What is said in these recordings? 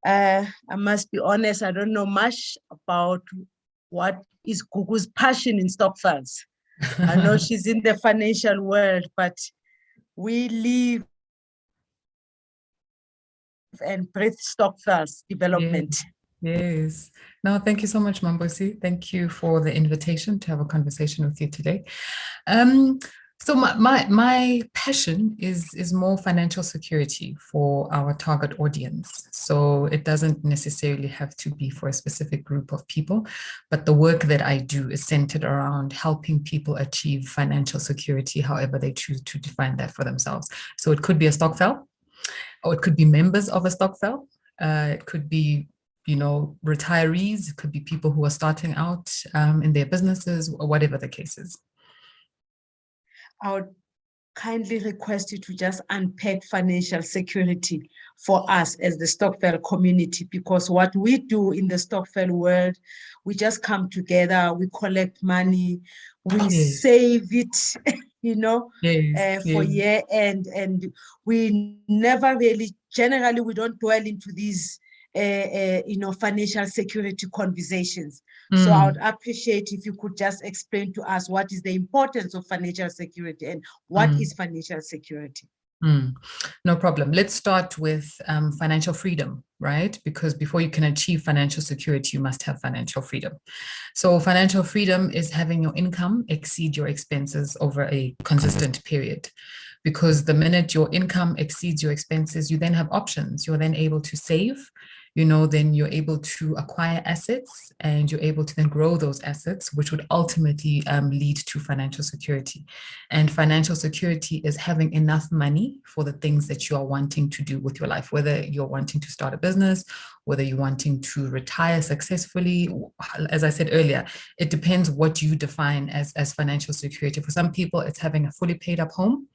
I must be honest, I don't know much about what is Gugu's passion in Stockfiles. I know she's in the financial world, but we live and breathe Stockfiles development. Yes. No, thank you so much, Mambosi. Thank you for the invitation to have a conversation with you today. So my passion is more financial security for our target audience. So it doesn't necessarily have to be for a specific group of people, but the work that I do is centered around helping people achieve financial security, however they choose to define that for themselves. So it could be a Stockpile, or it could be members of a Stockpile. It could be retirees. It could be people who are starting out in their businesses, or whatever the case is. I would kindly request you to just unpack financial security for us as the Stockpile community, because what we do in the Stockpile world, we just come together, we collect money, we save it, for year end, and we never really, generally, we don't dwell into these financial security conversations. So I would appreciate if you could just explain to us what is the importance of financial security and what is financial security. No problem. Let's start with financial freedom, right? Because before you can achieve financial security, you must have financial freedom. So financial freedom is having your income exceed your expenses over a consistent period. Because the minute your income exceeds your expenses, you then have options. You're then able to save, then you're able to acquire assets, and you're able to then grow those assets, which would ultimately lead to financial security. And financial security is having enough money for the things that you are wanting to do with your life, whether you're wanting to start a business, whether you're wanting to retire successfully. As I said earlier, it depends what you define as financial security. For some people, it's having a fully paid up home.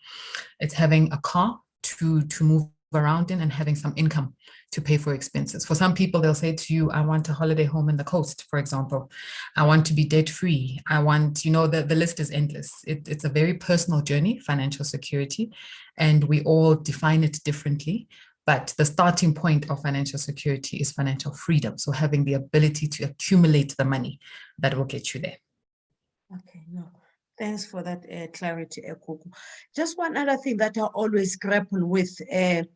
It's having a car to move around in and having some income to pay for expenses. For some people, they'll say to you, I want a holiday home in the coast, for example. I want to be debt free. I want, the list is endless. It's a very personal journey, financial security, and we all define it differently. But the starting point of financial security is financial freedom. So having the ability to accumulate the money that will get you there. Okay, no. Thanks for that clarity, Gugu. Just one other thing that I always grapple with, and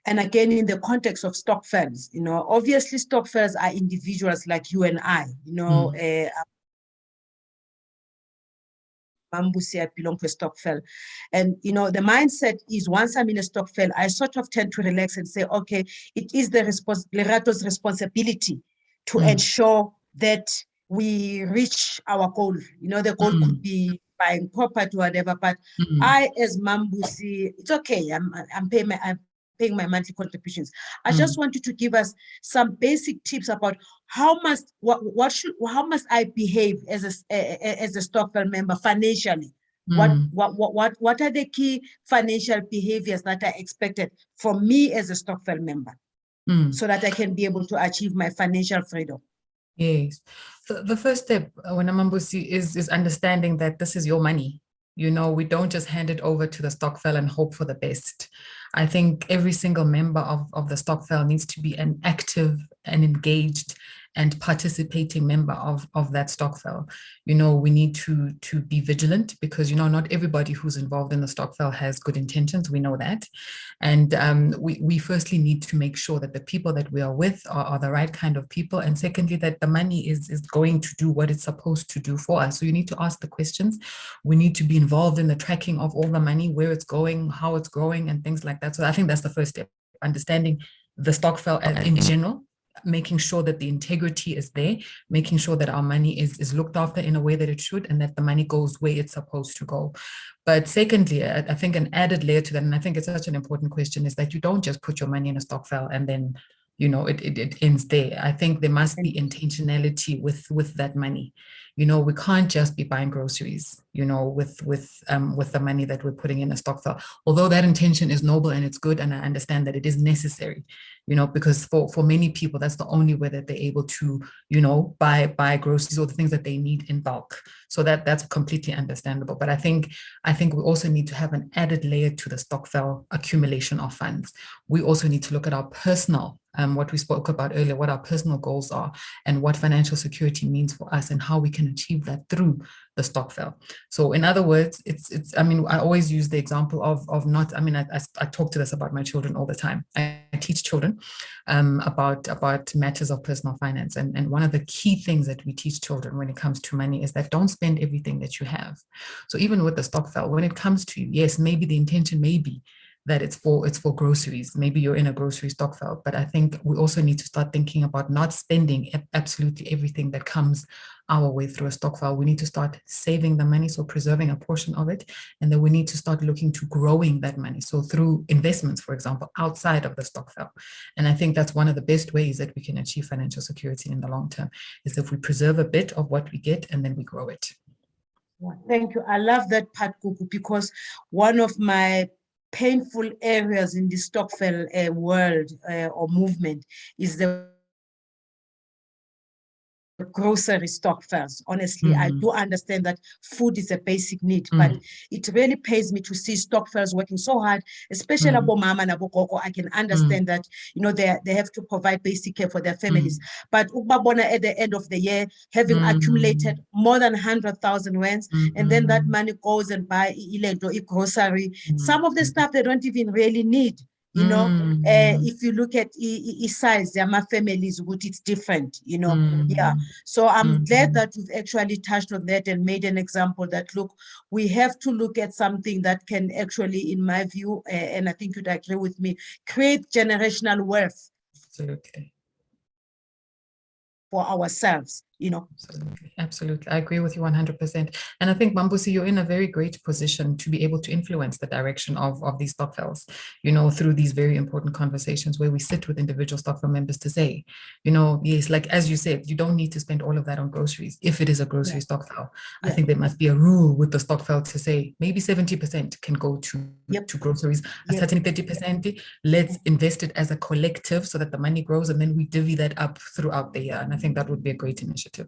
again, in the context of Stockfiles, obviously Stockfiles are individuals like you and I, Mambusi, I belong to a Stockfile. And, the mindset is once I'm in a Stockfile, I sort of tend to relax and say, okay, it is the Lerato's responsibility to ensure that we reach our goal. The goal could be buying property or whatever, but I, as Mambusi, it's okay. I'm paying my monthly contributions. I just want you to give us some basic tips about how must I behave as a Stockpile member financially. What are the key financial behaviors that are expected from me as a Stockpile member, so that I can be able to achieve my financial freedom? Yes. The first step, Mambusi, is understanding that this is your money. We don't just hand it over to the Stockpile and hope for the best. I think every single member of the Stockpile needs to be an active and engaged and participating member of that Stockpile. We need to be vigilant, because not everybody who's involved in the Stockpile has good intentions. We know that. And we firstly need to make sure that the people that we are with are the right kind of people. And secondly, that the money is going to do what it's supposed to do for us. So you need to ask the questions. We need to be involved in the tracking of all the money, where it's going, how it's growing, and things like that. So I think that's the first step, understanding the Stockpile in general, making sure that the integrity is there, making sure that our money is looked after in a way that it should, and that the money goes where it's supposed to go. But secondly, I think an added layer to that, and I think it's such an important question, is that you don't just put your money in a Stockpile and then it ends there. I think there must be intentionality with that money. We can't just be buying groceries, with the money that we're putting in a Stockpile. Although that intention is noble and it's good, and I understand that it is necessary, because for many people, that's the only way that they're able to, buy groceries or the things that they need in bulk. So that's completely understandable. But I think we also need to have an added layer to the Stockpile accumulation of funds. We also need to look at our personal what we spoke about earlier, what our personal goals are, and what financial security means for us, and how we can achieve that through the Stockpile. So in other words, I mean, I always use the example of not, I mean, I talk to this about my children all the time. I teach children about matters of personal finance. And one of the key things that we teach children when it comes to money is that don't spend everything that you have. So even with the Stockpile, when it comes to, yes, maybe the intention may be that it's for groceries. Maybe you're in a grocery Stockpile, but I think we also need to start thinking about not spending absolutely everything that comes our way through a Stockpile. We need to start saving the money, so preserving a portion of it, and then we need to start looking to growing that money. So through investments, for example, outside of the Stockpile. And I think that's one of the best ways that we can achieve financial security in the long term, is if we preserve a bit of what we get and then we grow it. Thank you. I love that part, Gugu, because one of my painful areas in the Stockpile world or movement is the grocery Stockpiles. Honestly, I do understand that food is a basic need, but it really pays me to see Stockpiles working so hard, especially about mama and about gogo. I can understand that, you know, they have to provide basic care for their families. But Ubabona at the end of the year, having accumulated more than 100,000 rands, and then that money goes and buy grocery. Some of the stuff they don't even really need. You know, if you look at size, there are families, it's different, you know. Yeah. So I'm glad that you've actually touched on that and made an example that, look, we have to look at something that can actually, in my view, and I think you'd agree with me, create generational wealth. Absolutely. For ourselves, you know. Absolutely. I agree with you 100%. And I think, Mambusi, you're in a very great position to be able to influence the direction of these Stockpiles, you know, through these very important conversations where we sit with individual Stockpile members to say, you know, yes, like as you said, you don't need to spend all of that on groceries if it is a grocery Stockpile. I think there must be a rule with the Stockpile to say maybe 70% can go to groceries, a certain 30%, let's invest it as a collective so that the money grows, and then we divvy that up throughout the year. And I think that would be a great initiative.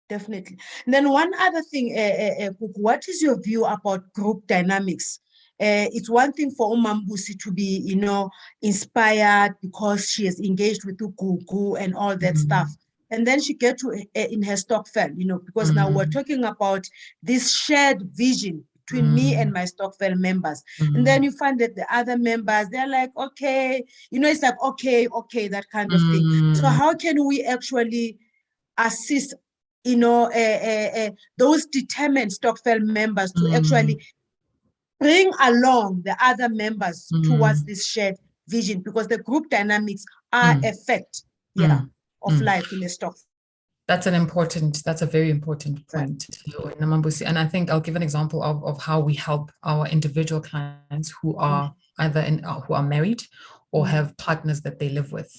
Definitely. And then one other thing, what is your view about group dynamics? It's one thing for Umambusi to be, you know, inspired because she is engaged with Gugu and all that stuff. And then she get to in her Stockpile, you know, because now we're talking about this shared vision between me and my Stockpile members. And then you find that the other members, they're like, okay, you know, it's like, okay, that kind of thing. So how can we actually assist, you know, those determined Stockpile members to actually bring along the other members towards this shared vision, because the group dynamics are a fact of life in a stock. That's a very important point, Namambusi. And I think I'll give an example of how we help our individual clients who are either who are married or have partners that they live with.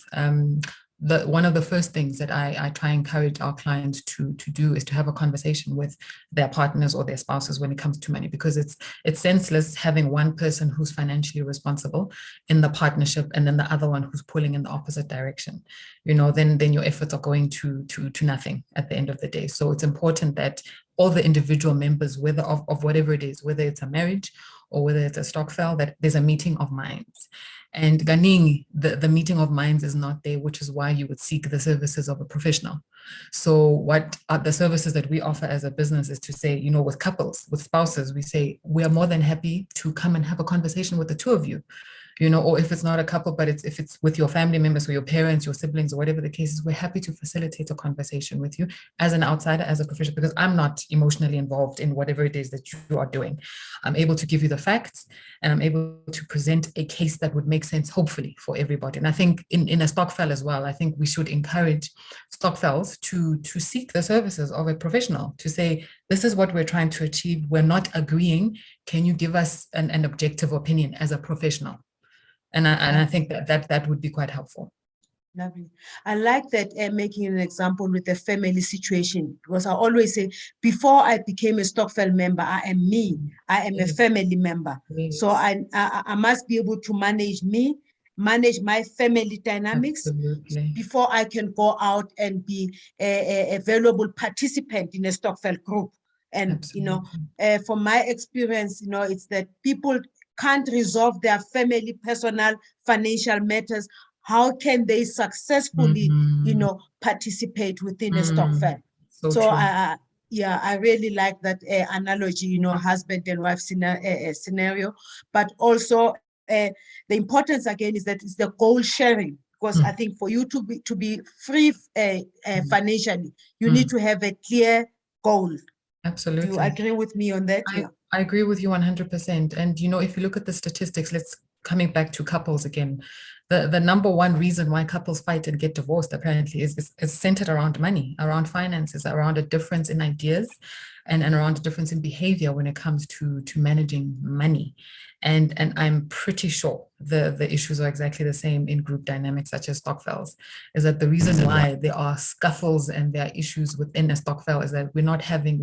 One of the first things that I try and encourage our clients to do is to have a conversation with their partners or their spouses when it comes to money, because it's senseless having one person who's financially responsible in the partnership and then the other one who's pulling in the opposite direction. You know, then your efforts are going to nothing at the end of the day. So it's important that all the individual members, whether of whatever it is, whether it's a marriage or whether it's a Stockpile, that there's a meeting of minds. And Ganing, the meeting of minds is not there, which is why you would seek the services of a professional. So what are the services that we offer as a business is to say, you know, with couples, with spouses, we say, we are more than happy to come and have a conversation with the two of you. You know, or if it's not a couple, but if it's with your family members or your parents, your siblings, or whatever the case is, we're happy to facilitate a conversation with you as an outsider, as a professional, because I'm not emotionally involved in whatever it is that you are doing. I'm able to give you the facts, and I'm able to present a case that would make sense, hopefully, for everybody. And I think in a Stockpile as well, I think we should encourage Stockpiles to seek the services of a professional, to say, this is what we're trying to achieve. We're not agreeing. Can you give us an objective opinion as a professional? And I think that would be quite helpful. Lovely. I like that making an example with the family situation, because I always say, before I became a Stockpile member, I am me. I am a family member. Yes. So I must be able to manage my family dynamics. Absolutely. Before I can go out and be a valuable participant in a Stockpile group. And, absolutely. You know, from my experience, you know, it's that people can't resolve their family, personal, financial matters how can they successfully, Mhm. participate within a Stockpile. So So true. yeah, I really like that analogy, husband and wife scenario, but also the importance again is that it's the goal sharing, because I think for you to be free financially, you need to have a clear goal. Do you Absolutely. agree with me on that? Yeah. I agree with you 100%. And if you look at the statistics, let's coming back to couples again. The number one reason why couples fight and get divorced apparently is centered around money, around finances, around a difference in ideas, and around a difference in behavior when it comes to managing money. And I'm pretty sure the issues are exactly the same in group dynamics such as Stockfels. Is that the reason why there are scuffles and there are issues within a Stockfel is that we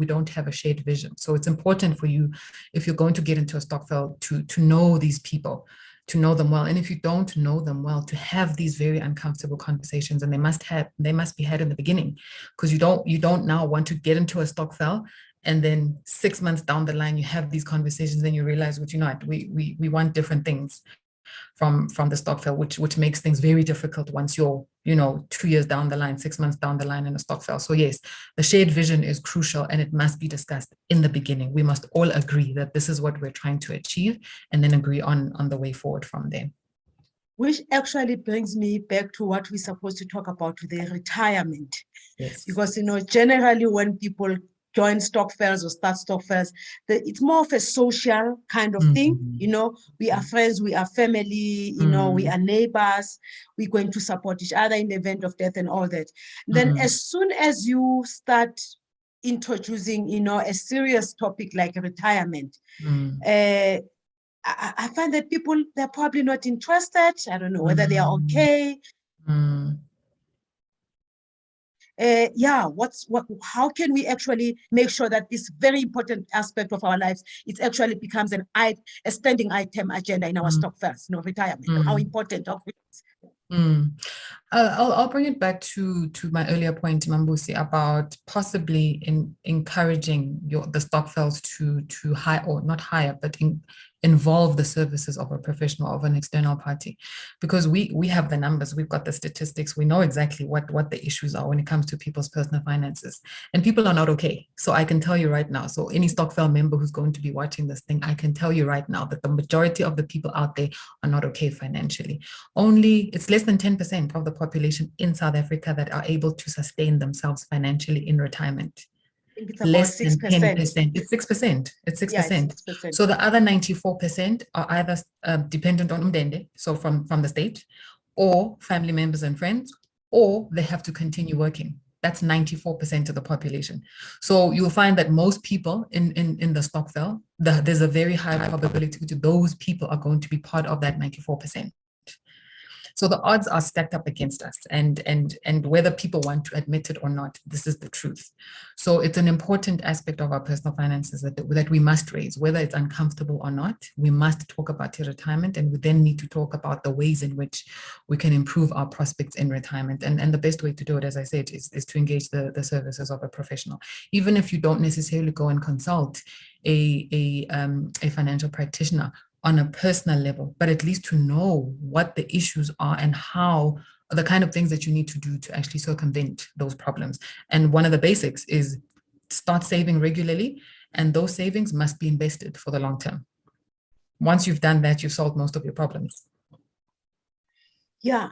don't have a shared vision. So it's important for you, if you're going to get into a Stockfel, to know these people, to know them well. And if you don't know them well, to have these very uncomfortable conversations, and they must be had in the beginning, because you don't now want to get into a Stockfel and then 6 months down the line you have these conversations, then you realize what we want different things from the Stockpile, which makes things very difficult once you're 2 years down the line, 6 months down the line in a Stockpile. So yes, the shared vision is crucial, and it must be discussed in the beginning. We must all agree that this is what we're trying to achieve, and then agree on the way forward from there. Which actually brings me back to what we're supposed to talk about, the retirement. Yes. Because, generally when people join Stockfels or start Stockfels, it's more of a social kind of thing. We are friends, we are family, we are neighbors, we're going to support each other in the event of death and all that. Then as soon as you start introducing, a serious topic like retirement, I find that people, they're probably not interested. I don't know whether they are okay. How can we actually make sure that this very important aspect of our lives, it actually becomes a standing item agenda in our Stockfels, retirement, how important it is. I'll bring it back to my earlier point, Mambusi, about possibly encouraging the Stockfels to hire, or not hire, but involve the services of a professional, of an external party, because we have the numbers, we've got the statistics, we know exactly what the issues are when it comes to people's personal finances, and people are not okay. So I can tell you right now, so any Stockfel member who's going to be watching this thing, I can tell you right now that the majority of the people out there are not okay financially. It's less than 10% of the population in South Africa that are able to sustain themselves financially in retirement. I think it's Less than 6%. 10%. It's 6%. It's 6%. Yeah, it's 6%. So the other 94% are either dependent on umdende, so from the state, or family members and friends, or they have to continue working. That's 94% of the population. So you'll find that most people in the Stockpile, there's a very high probability that those people are going to be part of that 94%. So the odds are stacked up against us, and whether people want to admit it or not, this is the truth. So it's an important aspect of our personal finances that we must raise, whether it's uncomfortable or not. We must talk about your retirement, and we then need to talk about the ways in which we can improve our prospects in retirement. And the best way to do it, as I said, is to engage the services of a professional. Even if you don't necessarily go and consult a financial practitioner on a personal level, but at least to know what the issues are and how the kind of things that you need to do to actually circumvent those problems. And one of the basics is start saving regularly, and those savings must be invested for the long term. Once you've done that, you've solved most of your problems. Yeah,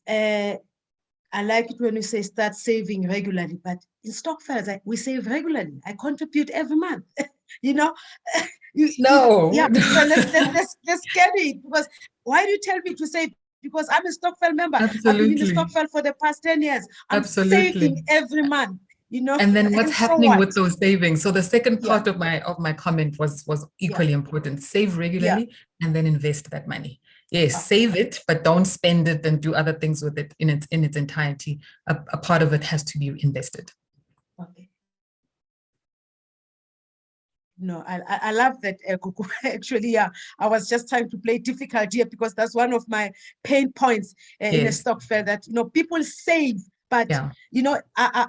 I like it when you say start saving regularly, but in Stockfels, we save regularly. I contribute every month. No. Yeah. So let's get it. Because why do you tell me to save? Because I'm a Stockfel member. Absolutely. I've been in the Stockfel for the past 10 years. I'm saving every month. And then what's happening with those savings? So the second part of my comment was equally important. Save regularly and then invest that money. Yes, save it, but don't spend it and do other things with it in its entirety. A part of it has to be invested. Okay. No, I love that, Gugu. Actually, yeah, I was just trying to play difficult here because that's one of my pain points in a Stockfel, that people save, But Yeah.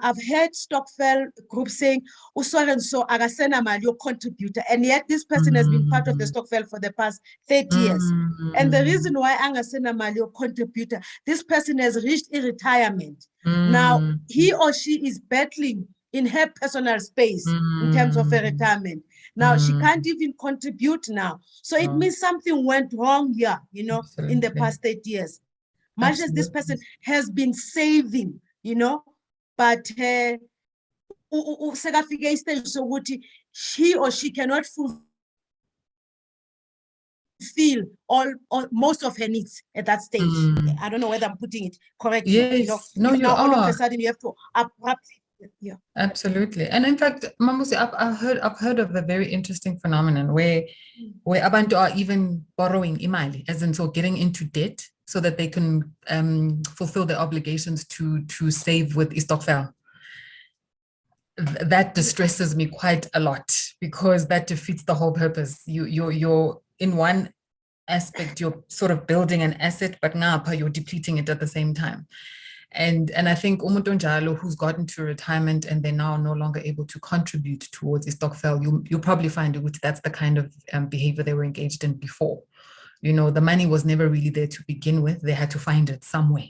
I've heard Stockpile group saying, so and so agasena mali contributor, and yet this person has been part of the Stockpile for the past 30 years. And the reason why angasena mali contributor, this person has reached retirement. Now he or she is battling in her personal space in terms of a retirement. Now she can't even contribute now. So it means something went wrong here, in the past 30 years. Much as this person has been saving, but he or she cannot fulfill all most of her needs at that stage. I don't know whether I'm putting it correctly. Yes, no, you now are. All of a sudden you have to abruptly, Absolutely. And in fact, Mamusi, I've heard of a very interesting phenomenon where abantu are even borrowing imali, as in so getting into debt so that they can fulfill their obligations to save with Stokvel. That distresses me quite a lot because that defeats the whole purpose. You're in one aspect, you're sort of building an asset, but now you're depleting it at the same time. And I think umuntu onjalo who's gotten to retirement and they're now no longer able to contribute towards Stockpile, you'll probably find which that's the kind of behavior they were engaged in before. The money was never really there to begin with. They had to find it somewhere.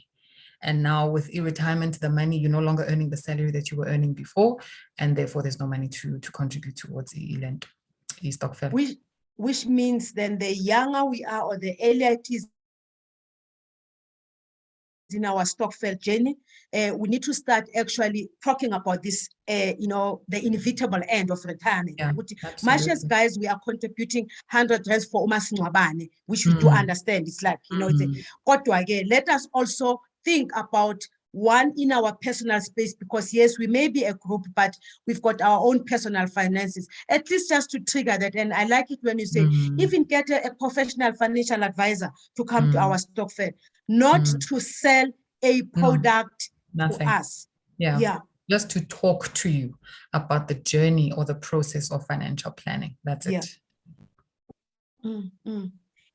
And now with retirement, the money, you're no longer earning the salary that you were earning before, and therefore there's no money to contribute towards the Stockpile. Which means then the younger we are or the earlier it is in our Stockpile journey, we need to start actually talking about this, the inevitable end of retirement. Yeah, much as guys, we are contributing 100 rands for umasingcwabane, which we do understand. It's like, let us also think about one in our personal space, because yes, we may be a group, but we've got our own personal finances, at least just to trigger that. And I like it when you say, even get a professional financial advisor to come to our Stockpile, not to sell a product to us. Yeah. Just to talk to you about the journey or the process of financial planning. That's it.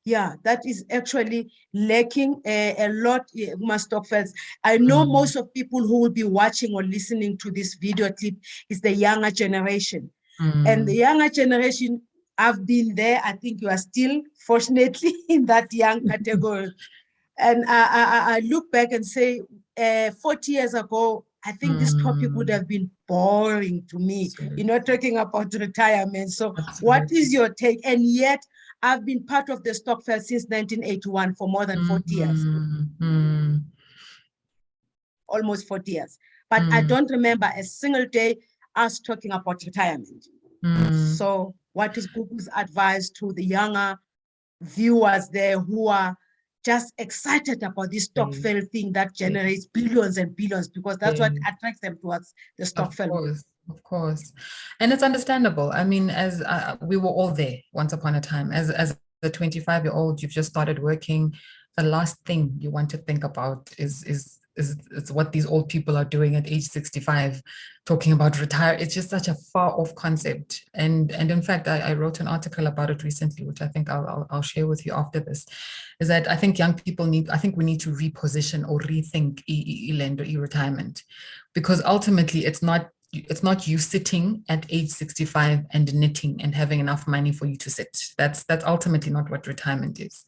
Yeah, that is actually lacking a lot in my Stockpiles. I know most of people who will be watching or listening to this video clip is the younger generation. And the younger generation, I've been there. I think you are still, fortunately, in that young category. And I look back and say, 40 years ago, I think this topic would have been boring to me, talking about retirement. So what is your take? And yet, I've been part of the Stockpile since 1981 for more than 40 years. Almost 40 years. But I don't remember a single day us talking about retirement. So what is Gugu's advice to the younger viewers there who are just excited about this Stockpile thing that generates billions and billions, because that's what attracts them towards the Stockpile. Of course. And it's understandable. I mean, as we were all there once upon a time, as a 25-year-old, you've just started working. The last thing you want to think about is what these old people are doing at age 65, talking about retire. It's just such a far off concept. And in fact, I wrote an article about it recently, which I think I'll share with you after this, is that I think young people we need to reposition or rethink e-retirement, because ultimately it's not you sitting at age 65 and knitting and having enough money for you to sit. That's ultimately not what retirement is.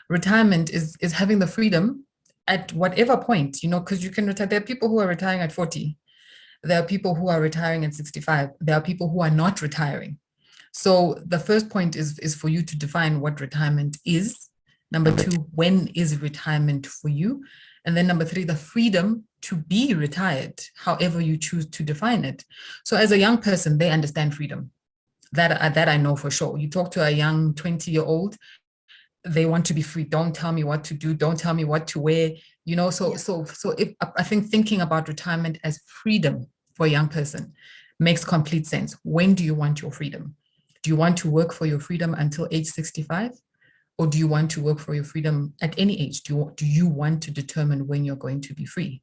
Retirement is having the freedom at whatever point, because you can retire. There are people who are retiring at 40. There are people who are retiring at 65. There are people who are not retiring. So the first point is for you to define what retirement is. Number two, when is retirement for you? And then number three, the freedom to be retired, however you choose to define it. So as a young person, they understand freedom. That I know for sure. You talk to a young 20-year-old, they want to be free. Don't tell me what to do. Don't tell me what to wear. So if I think thinking about retirement as freedom for a young person makes complete sense. When do you want your freedom? Do you want to work for your freedom until age 65? Or do you want to work for your freedom at any age? Do you want to determine when you're going to be free?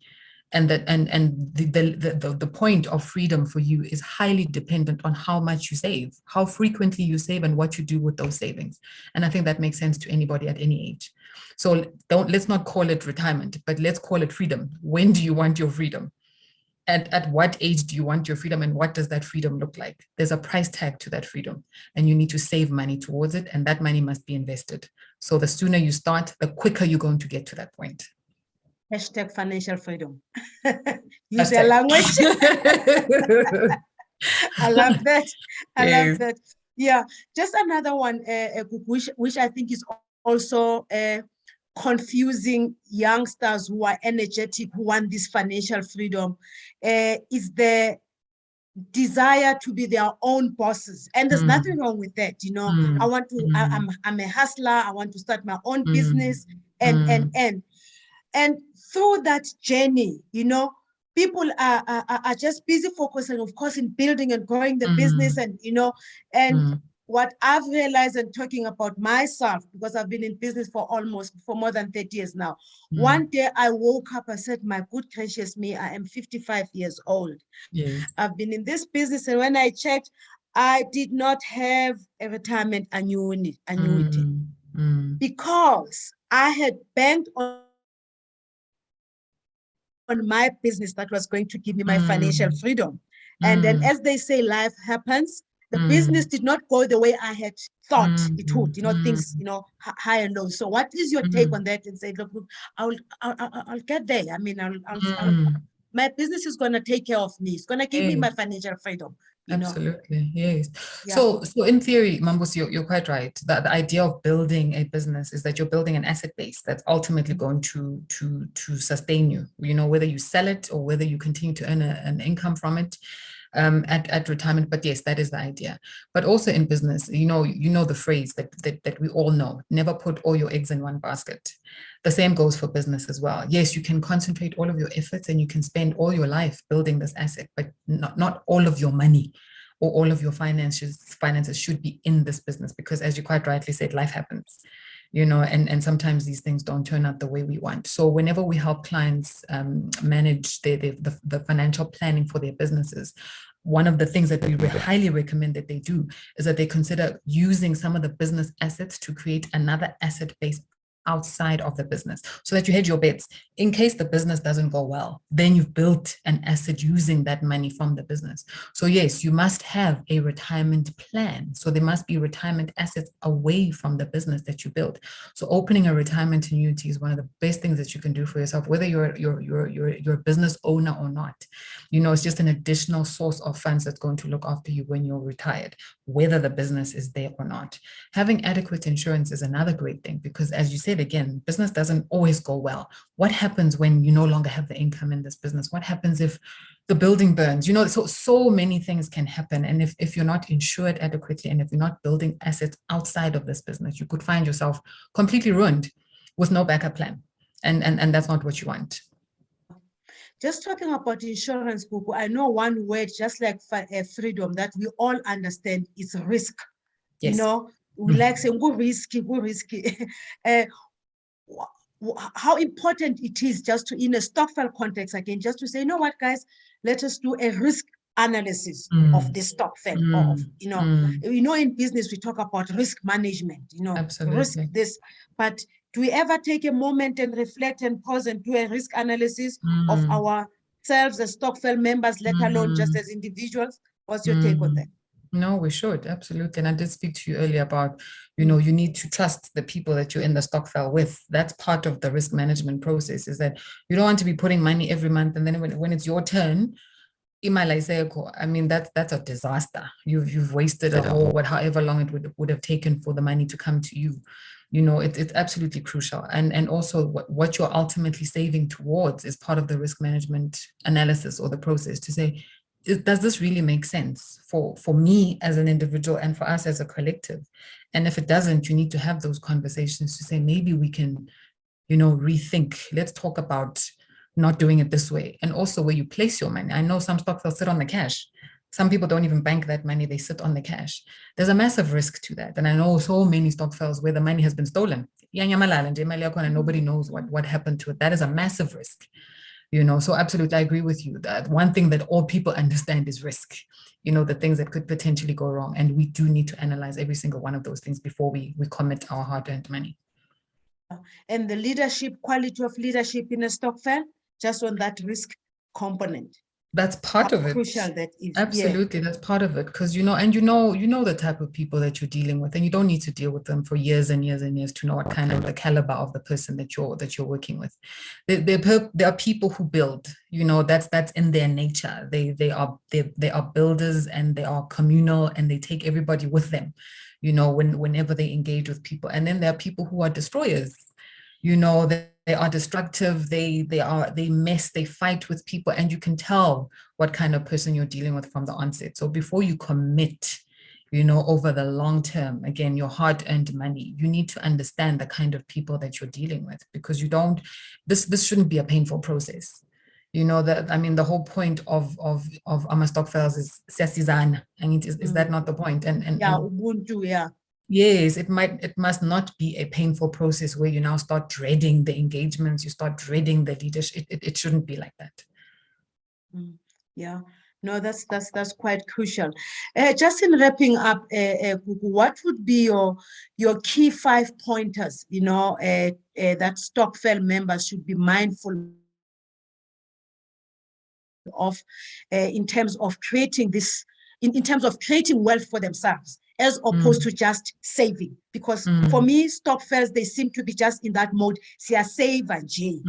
and the point of freedom for you is highly dependent on how much you save, how frequently you save, and what you do with those savings. And I think that makes sense to anybody at any age. So let's not call it retirement, but let's call it freedom. When do you want your freedom? At what age do you want your freedom, and what does that freedom look like? There's a price tag to that freedom, and you need to save money towards it, and that money must be invested. So the sooner you start, the quicker you're going to get to that point. Hashtag financial freedom. Use their language. I love that. I love that. Yeah. Just another one, which I think is also confusing youngsters who are energetic, who want this financial freedom, is the desire to be their own bosses. And there's nothing wrong with that. You know, I want to, I'm a hustler. I want to start my own business and through that journey, you know, people are just busy focusing, of course, in building and growing the business, and you know, and what I've realized and talking about myself, because I've been in business for more than 30 years now. One day I woke up, I said, my good gracious me, I am 55 years old. Yes. I've been in this business, and when I checked, I did not have a retirement annuity because I had banked on my business that was going to give me my financial freedom. And then, as they say, life happens. The business did not go the way I had thought it would, you know, things, you know, high and low. So what is your take on that? And say, look, I'll get there. I mean, my business is going to take care of me. It's going to give me my financial freedom. Absolutely, yes. Yeah. So in theory, Mambus, you're quite right. The idea of building a business is that you're building an asset base that's ultimately going to sustain you. You know, whether you sell it or whether you continue to earn an income from it at retirement. But yes, that is the idea. But also in business, you know the phrase that we all know: never put all your eggs in one basket. The same goes for business as well. Yes, you can concentrate all of your efforts and you can spend all your life building this asset, but not all of your money or all of your finances should be in this business, because as you quite rightly said, life happens, you know, and sometimes these things don't turn out the way we want. So whenever we help clients manage the financial planning for their businesses, one of the things that we highly recommend that they do is that they consider using some of the business assets to create another asset base outside of the business, so that you hedge your bets. In case the business doesn't go well, then you've built an asset using that money from the business. So yes, you must have a retirement plan. So there must be retirement assets away from the business that you built. So opening a retirement annuity is one of the best things that you can do for yourself, whether you're a business owner or not. You know, it's just an additional source of funds that's going to look after you when you're retired, whether the business is there or not. Having adequate insurance is another great thing, because as you said, again, business doesn't always go well. What happens when you no longer have the income in this business? What happens if the building burns? You know, so many things can happen. And if you're not insured adequately, and if you're not building assets outside of this business, you could find yourself completely ruined with no backup plan. And that's not what you want. Just talking about insurance, Gugu, I know one word, just like freedom, that we all understand is risk. Yes. You know, we like saying, go risky. How important it is just to, in a Stockpile context, again, just to say, you know what, guys, let us do a risk analysis of the Stockpile. You know, in business, we talk about risk management, you know, absolutely. Risk this, but do we ever take a moment and reflect and pause and do a risk analysis of ourselves as Stockpile members, let alone just as individuals? What's your take on that? No, we should, absolutely. And I did speak to you earlier about, you know, you need to trust the people that you're in the Stockpile with. That's part of the risk management process, is that you don't want to be putting money every month, and then when it's your turn, I mean, that's a disaster. You've wasted however long it would have taken for the money to come to you. You know, it's absolutely crucial. And also what you're ultimately saving towards is part of the risk management analysis or the process, to say, does this really make sense for me as an individual and for us as a collective? And if it doesn't, you need to have those conversations to say, maybe we can, you know, rethink. Let's talk about not doing it this way. And also where you place your money. I know some stocks will sit on the cash. Some people don't even bank that money, they sit on the cash. There's a massive risk to that. And I know so many Stockpiles where the money has been stolen. And nobody knows what happened to it. That is a massive risk. So absolutely, I agree with you that one thing that all people understand is risk, the things that could potentially go wrong. And we do need to analyze every single one of those things before we commit our hard-earned money. And the leadership, quality of leadership in a Stockpile, just on that risk component. That's part of it. Crucial that is. Absolutely, that's part of it. Because the type of people that you're dealing with, and you don't need to deal with them for years and years and years to know what kind of the caliber of the person that you're working with. There are people who build. That's in their nature. They are builders, and they are communal, and they take everybody with them. Whenever they engage with people, and then there are people who are destroyers. They are destructive, they mess, they fight with people, and you can tell what kind of person you're dealing with from the onset. So before you commit, over the long term, again, your hard-earned money, you need to understand the kind of people that you're dealing with, because this shouldn't be a painful process. The whole point of our Stockfiles is siyasizana. I mean, is that not the point? And Ubuntu, yeah. Yes, it must not be a painful process where you now start dreading the engagements, you start dreading the leadership. It shouldn't be like that. Yeah, no, that's quite crucial. Just in wrapping up, Gugu, what would be your key 5 pointers, that Stockpile members should be mindful of in terms of creating this, in terms of creating wealth for themselves, as opposed to just saving? Because for me, Stockpiles, they seem to be just in that mode, save and J,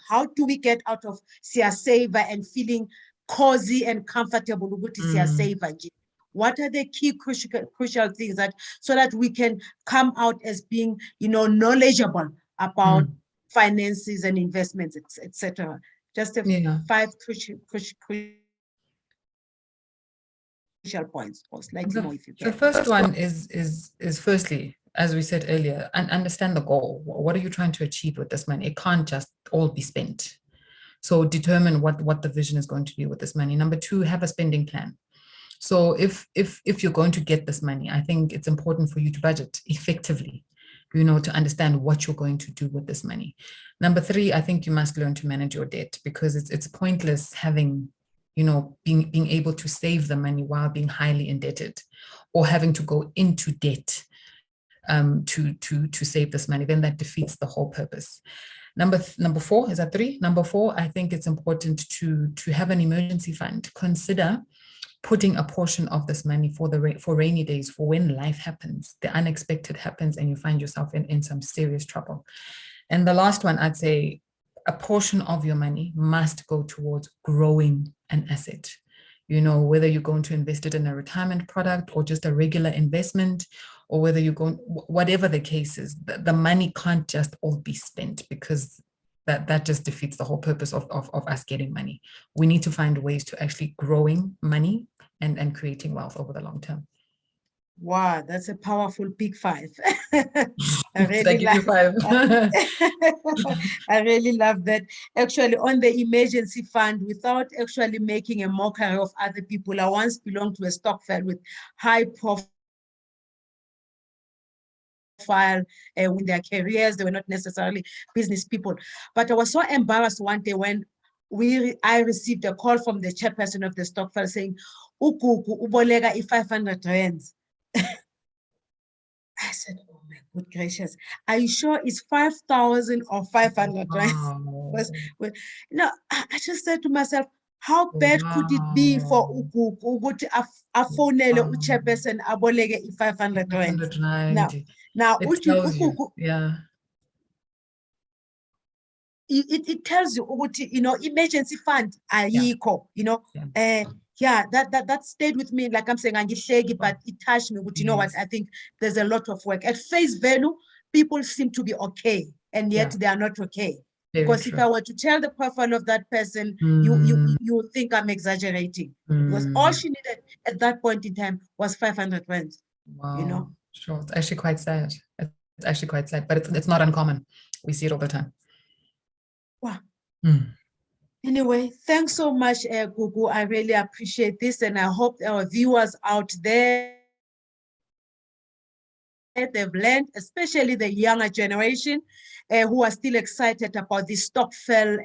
how do we get out of save and feeling cozy and comfortable with save and J? What are the key crucial things so that we can come out as being, knowledgeable about finances and investments, etc.? Just 5 crucial points, or slightly more if you can. The first one is firstly, as we said earlier, and understand the goal. What are you trying to achieve with this money? It can't just all be spent. So determine what the vision is going to be with this money. Number 2, have a spending plan. So if you're going to get this money, I think it's important for you to budget effectively, to understand what you're going to do with this money. Number 3, I think you must learn to manage your debt, because it's pointless having, being able to save the money while being highly indebted, or having to go into debt to save this money. Then that defeats the whole purpose. Number 4, is that 3? Number 4, I think it's important to have an emergency fund. Consider putting a portion of this money for rainy days, for when life happens, the unexpected happens, and you find yourself in some serious trouble. And the last one, I'd say a portion of your money must go towards growing an asset. Whether you're going to invest it in a retirement product or just a regular investment, or whether you're going, whatever the case is, the money can't just all be spent, because that just defeats the whole purpose of us getting money. We need to find ways to actually growing money and creating wealth over the long term. Wow, that's a powerful big 5. I really love 5. I really love that. Actually, on the emergency fund, without actually making a mockery of other people, I once belonged to a Stockpile with high profile in their careers. They were not necessarily business people, but I was so embarrassed one day when I received a call from the chairperson of the Stockpile saying, "Ugugu uboleka 500 rands." I said, "Oh my good gracious, are you sure it's 5,000 or 500 rands?" I just said to myself, how bad could it be for Ugugu ukuthi afonele uchairperson aboleke 500 rands? Now it tells you, yeah. It tells you, emergency fund ayikho, that stayed with me. Like I'm saying, but it touched me. But you know what? I think there's a lot of work. At face value, people seem to be okay, and yet they are not okay. Because if I were to tell the profile of that person, you think I'm exaggerating. Because all she needed at that point in time was 500 rands. Wow. Sure. It's actually quite sad. It's actually quite sad, but it's not uncommon. We see it all the time. Wow. Anyway, thanks so much, Gugu. I really appreciate this, and I hope our viewers out there they've learned, especially the younger generation who are still excited about this Stockpile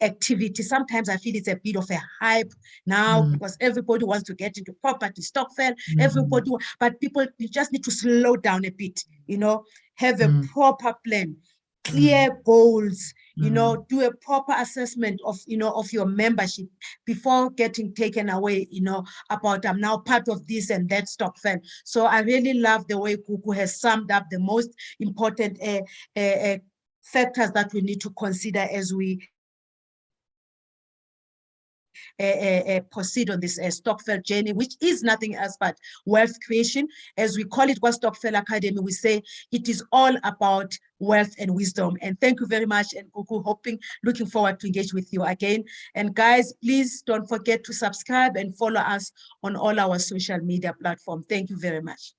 activity. Sometimes I feel it's a bit of a hype now because everybody wants to get into property, Stockpile, everybody, but people, you just need to slow down a bit, you know, have a proper plan, clear goals, you know, do a proper assessment of, you know, of your membership before getting taken away, you know, about I'm now part of this and that Stockpile. So I really love the way Gugu has summed up the most important factors that we need to consider as we proceed on this Stockpile journey, which is nothing else but wealth creation. As we call it, Stockpile Academy, we say it is all about wealth and wisdom. And thank you very much. And Gugu, looking forward to engage with you again. And guys, please don't forget to subscribe and follow us on all our social media platforms. Thank you very much.